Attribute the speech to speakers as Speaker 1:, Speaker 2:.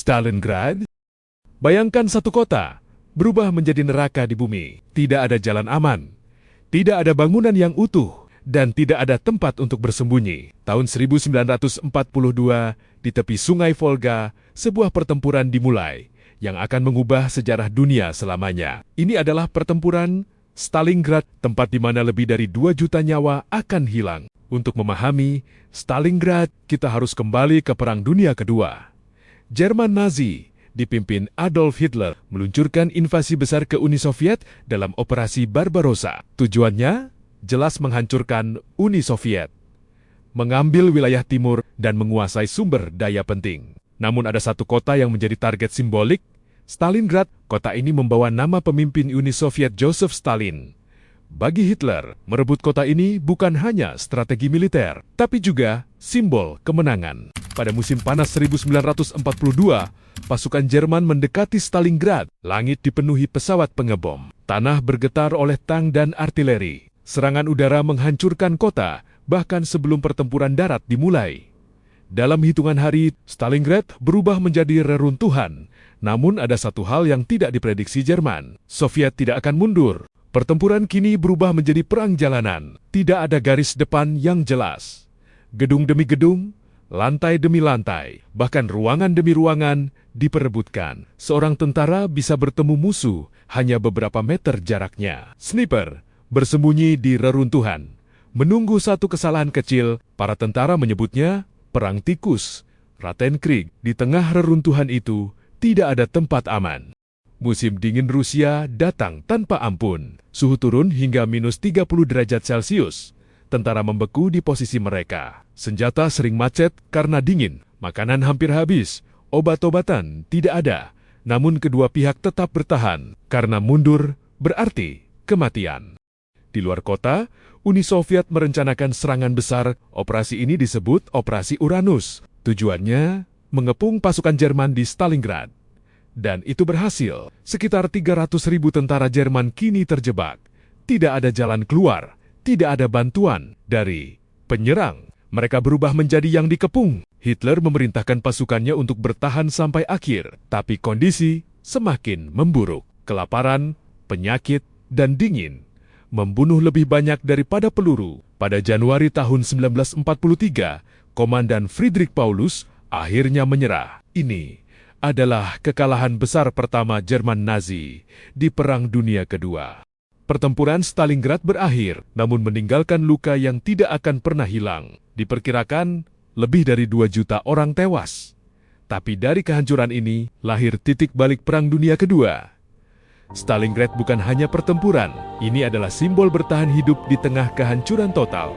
Speaker 1: Stalingrad? Bayangkan satu kota berubah menjadi neraka di bumi. Tidak ada jalan aman, tidak ada bangunan yang utuh, dan tidak ada tempat untuk bersembunyi. Tahun 1942, di tepi sungai Volga, sebuah pertempuran dimulai yang akan mengubah sejarah dunia selamanya. Ini adalah pertempuran Stalingrad, tempat di mana lebih dari 2 juta nyawa akan hilang. Untuk memahami Stalingrad, kita harus kembali ke Perang Dunia Kedua. Jerman Nazi dipimpin Adolf Hitler meluncurkan invasi besar ke Uni Soviet dalam Operasi Barbarossa. Tujuannya jelas menghancurkan Uni Soviet, mengambil wilayah timur dan menguasai sumber daya penting. Namun ada satu kota yang menjadi target simbolik, Stalingrad. Kota ini membawa nama pemimpin Uni Soviet Joseph Stalin. Bagi Hitler, merebut kota ini bukan hanya strategi militer, tapi juga simbol kemenangan. Pada musim panas 1942, pasukan Jerman mendekati Stalingrad. Langit dipenuhi pesawat pengebom. Tanah bergetar oleh tank dan artileri. Serangan udara menghancurkan kota, bahkan sebelum pertempuran darat dimulai. Dalam hitungan hari, Stalingrad berubah menjadi reruntuhan. Namun ada satu hal yang tidak diprediksi Jerman. Soviet tidak akan mundur. Pertempuran kini berubah menjadi perang jalanan. Tidak ada garis depan yang jelas. Gedung demi gedung, lantai demi lantai, bahkan ruangan demi ruangan diperebutkan. Seorang tentara bisa bertemu musuh hanya beberapa meter jaraknya. Sniper bersembunyi di reruntuhan. Menunggu satu kesalahan kecil, para tentara menyebutnya perang tikus. Rattenkrieg. Di tengah reruntuhan itu, tidak ada tempat aman. Musim dingin Rusia datang tanpa ampun. Suhu turun hingga minus 30 derajat Celcius. Tentara membeku di posisi mereka. Senjata sering macet karena dingin. Makanan hampir habis. Obat-obatan tidak ada. Namun kedua pihak tetap bertahan. Karena mundur berarti kematian. Di luar kota, Uni Soviet merencanakan serangan besar. Operasi ini disebut Operasi Uranus. Tujuannya mengepung pasukan Jerman di Stalingrad. Dan itu berhasil. Sekitar 300.000 tentara Jerman kini terjebak. Tidak ada jalan keluar. Tidak ada bantuan dari penyerang. Mereka berubah menjadi yang dikepung. Hitler memerintahkan pasukannya untuk bertahan sampai akhir. Tapi kondisi semakin memburuk. Kelaparan, penyakit, dan dingin membunuh lebih banyak daripada peluru. Pada Januari tahun 1943, Komandan Friedrich Paulus akhirnya menyerah. Ini adalah kekalahan besar pertama Jerman Nazi di Perang Dunia Kedua. Pertempuran Stalingrad berakhir, namun meninggalkan luka yang tidak akan pernah hilang. Diperkirakan lebih dari 2 juta orang tewas. Tapi dari kehancuran ini, lahir titik balik Perang Dunia Kedua. Stalingrad bukan hanya pertempuran, ini adalah simbol bertahan hidup di tengah kehancuran total.